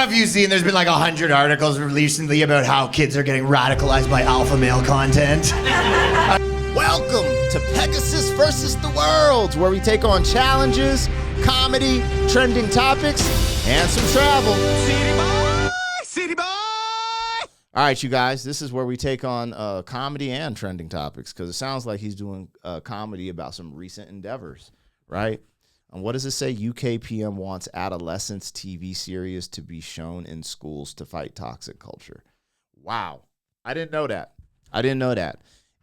don't know if you've seen, there's been like 100 articles recently about how kids are getting radicalized by alpha male content. Welcome to Pegasus versus the World, where we take on challenges, comedy, trending topics, and some travel. City boy! City boy! All right, you guys, this is where we take on comedy and trending topics, because it sounds like he's doing comedy about some recent endeavors, right? And what does it say? UKPM wants adolescents TV series to be shown in schools to fight toxic culture. Wow. I didn't know that.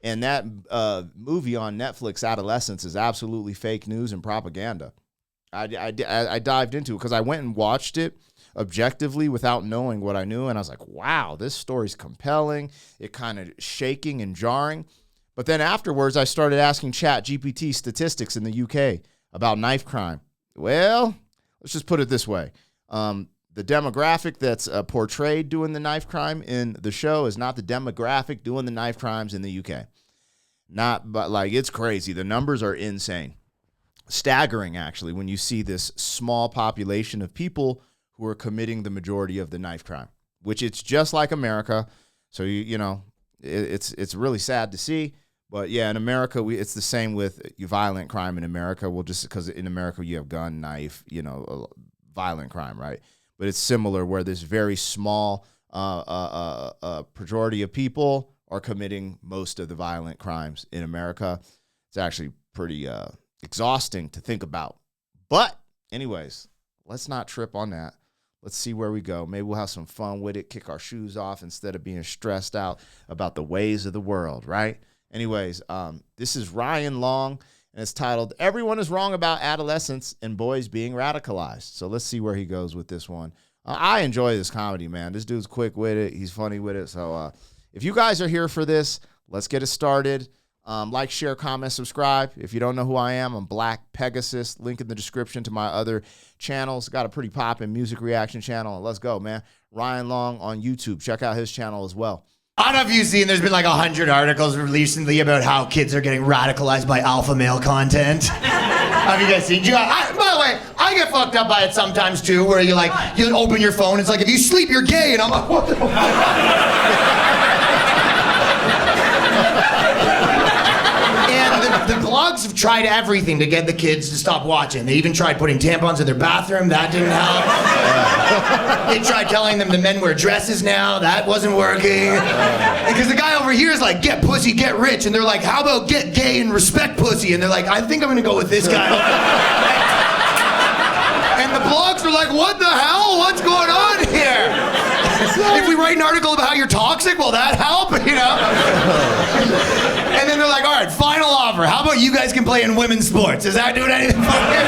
And that movie on Netflix, Adolescence, is absolutely fake news and propaganda. I dived into it because I went and watched it objectively without knowing what I knew. And I was like, wow, this story's compelling. It kind of shaking and jarring. But then afterwards, I started asking ChatGPT statistics in the UK about knife crime. Well, let's just put it this way. The demographic that's portrayed doing the knife crime in the show is not the demographic doing the knife crimes in the UK. But it's crazy. The numbers are insane. Staggering, actually, when you see this small population of people who are committing the majority of the knife crime, which it's just like America. So, it's really sad to see. But yeah, in America, it's the same with violent crime in America. Well, just because in America you have gun, knife, violent crime, right? But it's similar where this very small majority of people are committing most of the violent crimes in America. It's actually pretty exhausting to think about. But anyways, let's not trip on that. Let's see where we go. Maybe we'll have some fun with it, kick our shoes off instead of being stressed out about the ways of the world, right? Anyways, this is Ryan Long, and it's titled, Everyone is Wrong About Adolescence and Boys Being Radicalized. So let's see where he goes with this one. I enjoy this comedy, man. This dude's quick with it. He's funny with it. So if you guys are here for this, let's get it started. Like, share, comment, subscribe. If you don't know who I am, I'm Black Pegasus. Link in the description to my other channels. Got a pretty poppin' music reaction channel. And let's go, man. Ryan Long on YouTube. Check out his channel as well. I don't know if you've seen, there's been like 100 articles recently about how kids are getting radicalized by alpha male content. Have you guys seen? By the way, I get fucked up by it sometimes too, where you open your phone, it's like, if you sleep, you're gay, and I'm like, what the And the blogs have tried everything to get the kids to stop watching. They even tried putting tampons in their bathroom. That didn't help. They tried telling them the men wear dresses now. That wasn't working. Because the guy over here is like, get pussy, get rich. And they're like, how about get gay and respect pussy? And they're like, I think I'm going to go with this guy. And the blogs are like, what the hell? What's going on here? If we write an article about how you're toxic, will that help? And then they're like, all right, final offer. How about you guys can play in women's sports? Is that doing anything for you?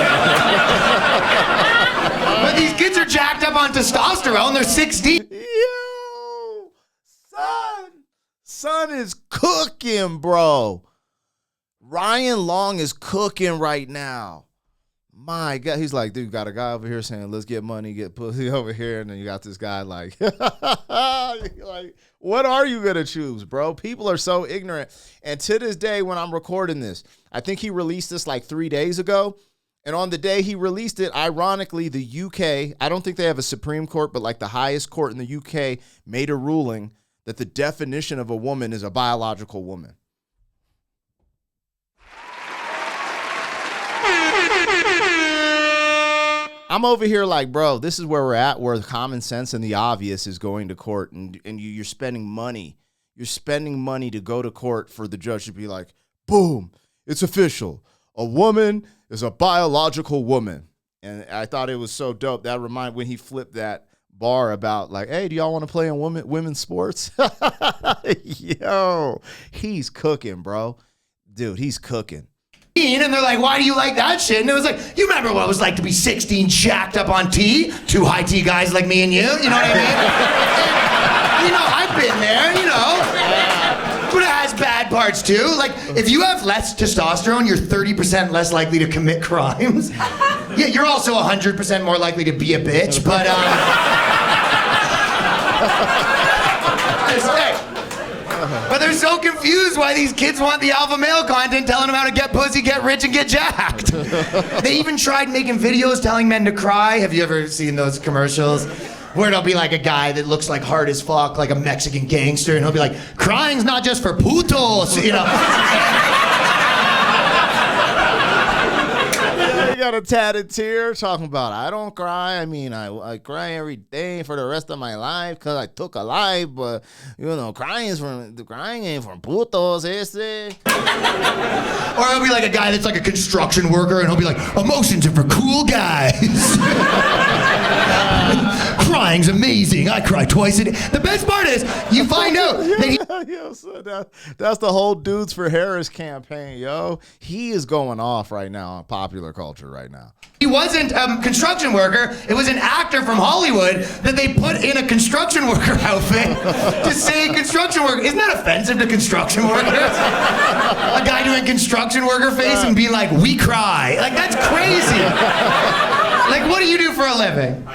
But these kids are jacked up on testosterone. They're 16. Yo, son is cooking, bro. Ryan Long is cooking right now. My God, he's like, dude, got a guy over here saying, let's get money, get pussy over here. And then you got this guy like, like, what are you going to choose, bro? People are so ignorant. And to this day, when I'm recording this, I think he released this like 3 days ago. And on the day he released it, ironically, the UK, I don't think they have a Supreme Court, but like the highest court in the UK made a ruling that the definition of a woman is a biological woman. I'm over here like, bro, this is where we're at, where the common sense and the obvious is going to court, and you're spending money. You're spending money to go to court for the judge to be like, boom, it's official. A woman is a biological woman. And I thought it was so dope. That reminded when he flipped that bar about like, hey, do y'all want to play in women's sports? Yo, he's cooking, bro. Dude, he's cooking. And they're like, why do you like that shit? And it was like, you remember what it was like to be 16 jacked up on tea? Two high tea guys like me and you? You know what I mean? And, I've been there, But it has bad parts too. Like, if you have less testosterone, you're 30% less likely to commit crimes. Yeah, you're also 100% more likely to be a bitch, but, But they're so confused why these kids want the alpha male content telling them how to get pussy, get rich, and get jacked. They even tried making videos telling men to cry. Have you ever seen those commercials? where it'll be like a guy that looks like hard as fuck, like a Mexican gangster, and he'll be like, crying's not just for putos, you know? You got a tatted tear talking about, I don't cry. I mean, I cry every day for the rest of my life because I took a life, but, you know, crying ain't from putos, este. Or it'll be like a guy that's like a construction worker, and he'll be like, emotions are for cool guys. Crying's amazing. I cry twice a day. The best part is, you find out that Yo, so that's the whole Dudes for Harris campaign, yo. He is going off right now on popular culture right now. he wasn't a construction worker. It was an actor from Hollywood that they put in a construction worker outfit to say construction worker. Isn't that offensive to construction workers? A guy doing construction worker face and being like, we cry. Like, that's crazy. Like, what do you do for a living?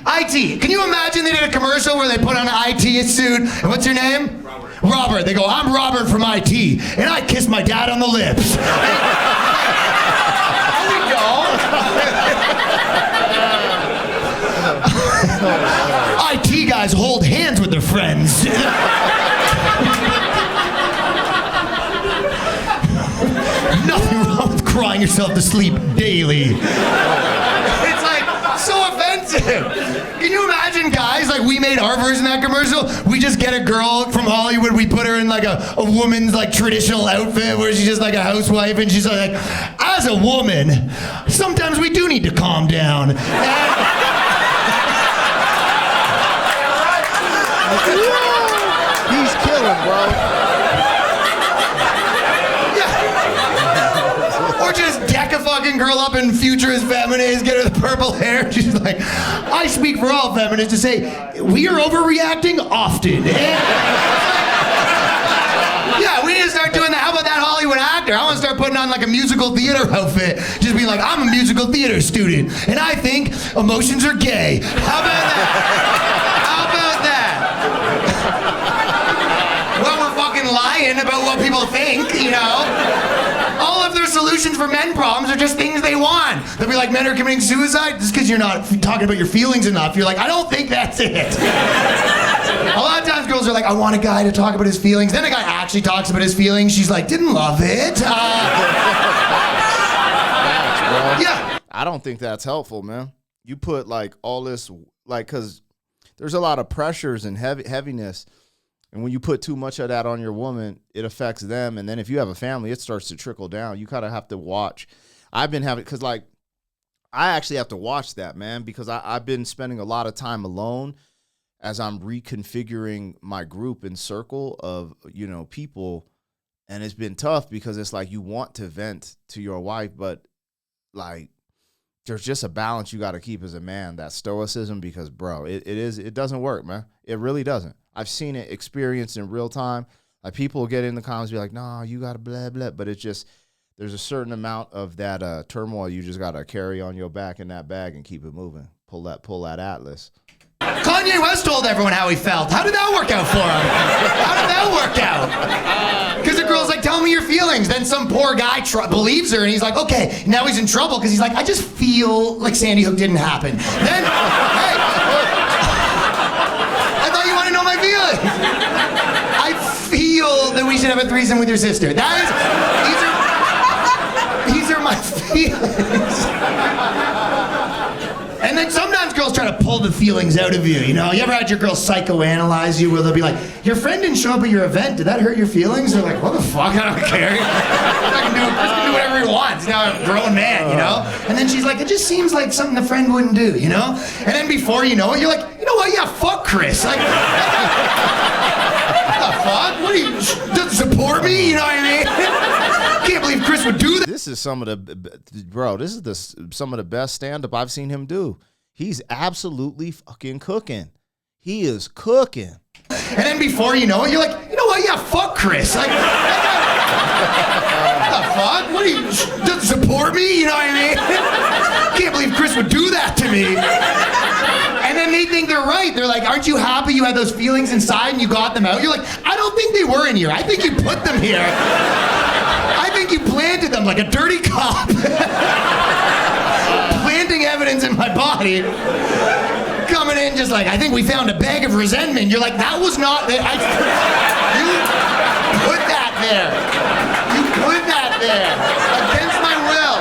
IT. Can you imagine they did a commercial where they put on an IT suit, and what's your name? Robert. They go, I'm Robert from IT, and I kiss my dad on the lips. There we go. IT guys hold hands with their friends. Nothing wrong with crying yourself to sleep daily. It's like so offensive. Can you imagine, guys, like we made our version of that commercial? We just get a girl from Hollywood, we put her in like a woman's like traditional outfit where she's just like a housewife, and she's like, as a woman, sometimes we do need to calm down. He's killing, bro. Or just deck a fucking girl up in futurist feminist, get her the purple hair. She's like, I speak for all feminists to say, we are overreacting often. Yeah, we need to start doing that. How about that Hollywood actor? I want to start putting on like a musical theater outfit. Just being like, I'm a musical theater student, and I think emotions are gay. How about that? How about that? Well, we're fucking lying about what people think, you know? All of their solutions for men problems are just things they want. They'll be like, men are committing suicide just because you're not talking about your feelings enough. You're like, I don't think that's it. A lot of times girls are like, I want a guy to talk about his feelings. Then a guy actually talks about his feelings. She's like, didn't love it. Yeah. I don't think that's helpful, man. You put like all this, like, because there's a lot of pressures and heaviness. And when you put too much of that on your woman, it affects them. And then if you have a family, it starts to trickle down. You kind of have to watch. I've been having, because like, I actually have to watch that, man, because I've been spending a lot of time alone as I'm reconfiguring my group and circle of, you know, people. And it's been tough because it's like you want to vent to your wife, but like there's just a balance you got to keep as a man, that stoicism, because bro, it doesn't work, man. It really doesn't. I've seen it experienced in real time. Like people will get in the comments and be like, nah, you got to blah, blah. But it's just, there's a certain amount of that turmoil you just got to carry on your back in that bag and keep it moving. Pull that atlas. Kanye West told everyone how he felt. How did that work out for him? How did that work out? Because the girl's like, tell me your feelings. Then some poor guy believes her, and he's like, okay, now he's in trouble because he's like, I just feel like Sandy Hook didn't happen. Then, hey, I thought you want to know my feelings. I feel that we should have a threesome with your sister. These are my feelings. And then sometimes girls try to pull the feelings out of you, you know? You ever had your girl psychoanalyze you where they'll be like, your friend didn't show up at your event, did that hurt your feelings? They're like, what the fuck, I don't care. I can do whatever he wants. Now I'm a grown man, you know? And then she's like, it just seems like something a friend wouldn't do, you know? And then before you know it, you're like, you know what, yeah, fuck Chris. Like, what the fuck? What do you, doesn't support me, you know what I mean? Can't believe Chris would do that. This is some of the, bro, this is some of the best stand-up I've seen him do. He's absolutely fucking cooking. He is cooking. And then before you know it, you're like, you know what, yeah, fuck Chris. Like, what the fuck? What do you, doesn't support me, you know what I mean? Can't believe Chris would do that to me. And then they think they're right. They're like, aren't you happy you had those feelings inside and you got them out? You're like, I don't think they were in here. I think you put them here. I think you planted them like a dirty cop. Planting evidence in my body. coming in just like, I think we found a bag of resentment. You're like, that was not the, you put that there. You put that there against my will.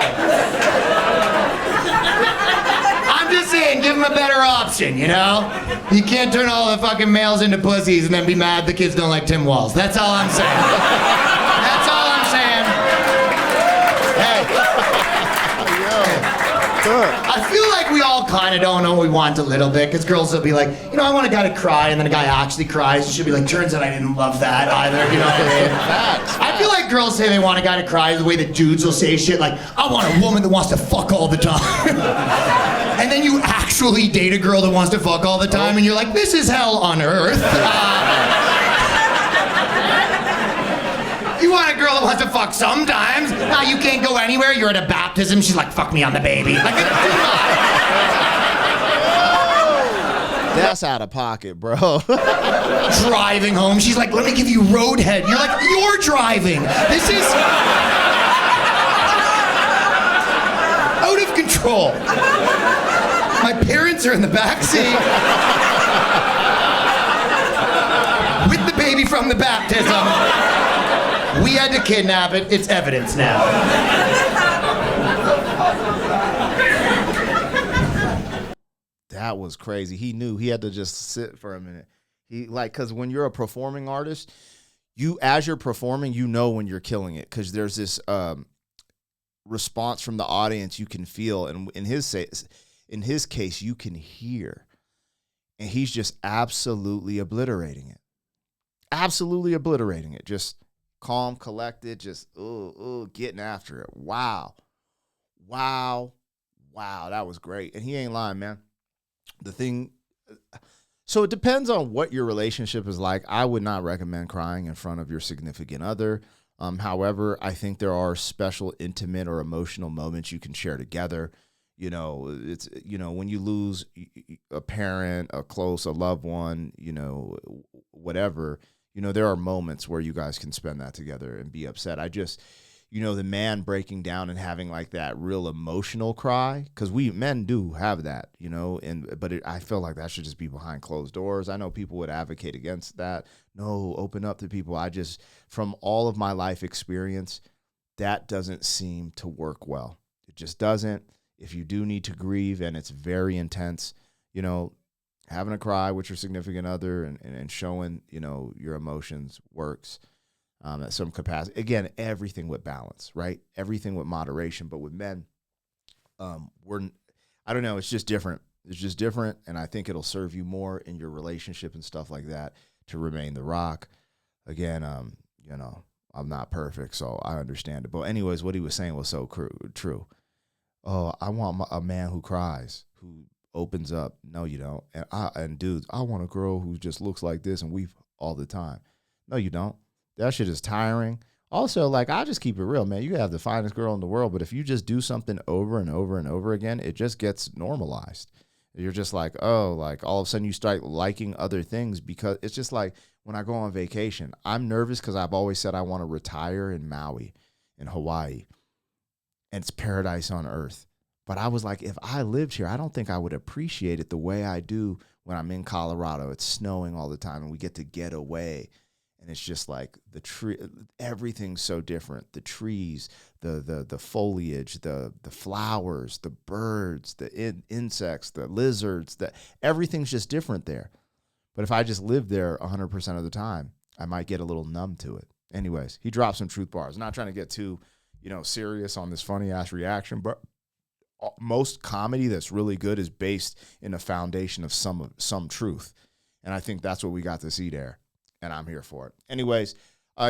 I'm just saying, give him a better option, you know? You can't turn all the fucking males into pussies and then be mad the kids don't like Tim Walz. That's all I'm saying. That's all I'm saying. Hey. I feel like we all kind of don't know what we want a little bit, because girls will be like, you know, I want a guy to cry, and then a guy actually cries, and she'll be like, turns out I didn't love that either, you know what I mean? I feel like girls say they want a guy to cry the way that dudes will say shit like, I want a woman that wants to fuck all the time. And then you actually date a girl that wants to fuck all the time, and you're like, this is hell on earth. You want a girl that wants to fuck sometimes. Now you can't go anywhere. You're at a baptism. She's like, fuck me on the baby. Like, that's out of pocket, bro. Driving home, she's like, let me give you roadhead. You're like, you're driving. This is out of control. My parents are in the back seat with the baby from the baptism. We had to kidnap it. It's evidence now. That was crazy. He knew he had to just sit for a minute. Because when you're a performing artist, as you're performing, you know when you're killing it, because there's this response from the audience you can feel, and in his case, you can hear, and he's just absolutely obliterating it. Absolutely obliterating it. Just calm, collected, just getting after it. Wow. That was great. And he ain't lying, man. So it depends on what your relationship is like. I would not recommend crying in front of your significant other. However, I think there are special, intimate, or emotional moments you can share together. You know, it's, you know, when you lose a parent, a loved one, you know, whatever. You know, there are moments where you guys can spend that together and be upset. I just, you know, the man breaking down and having like that real emotional cry, because we men do have that, you know, but I feel like that should just be behind closed doors. I know people would advocate against that. No, open up to people. From all of my life experience, that doesn't seem to work well. It just doesn't. If you do need to grieve and it's very intense, you know, having a cry with your significant other and showing, you know, your emotions works at some capacity. Again, everything with balance, right? Everything with moderation. But with men, I don't know, it's just different. It's just different, and I think it'll serve you more in your relationship and stuff like that to remain the rock. Again, you know, I'm not perfect, so I understand it. But anyways, what he was saying was so true. Oh, I want a man who cries, who opens up. No, you don't. And dudes, I want a girl who just looks like this and weep all the time. No, you don't. That shit is tiring. Also, like, I just keep it real, man. You can have the finest girl in the world, but if you just do something over and over and over again, it just gets normalized. You're just like, oh, like all of a sudden you start liking other things, because it's just like when I go on vacation, I'm nervous because I've always said I want to retire in Maui, in Hawaii, and it's paradise on earth. But I was like, if I lived here, I don't think I would appreciate it the way I do when I'm in Colorado. It's snowing all the time and we get to get away. And it's just like the tree, everything's so different. The trees, the foliage, the flowers, the birds, the insects, the lizards, everything's just different there. But if I just lived there 100% of the time, I might get a little numb to it. Anyways, he dropped some truth bars. I'm not trying to get too, you know, serious on this funny ass reaction, but most comedy that's really good is based in a foundation of some truth. And I think that's what we got to see there. And I'm here for it. Anyways,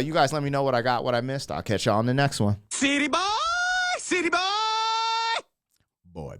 you guys let me know what I got, what I missed. I'll catch y'all on the next one. City boy, city boy. Boy.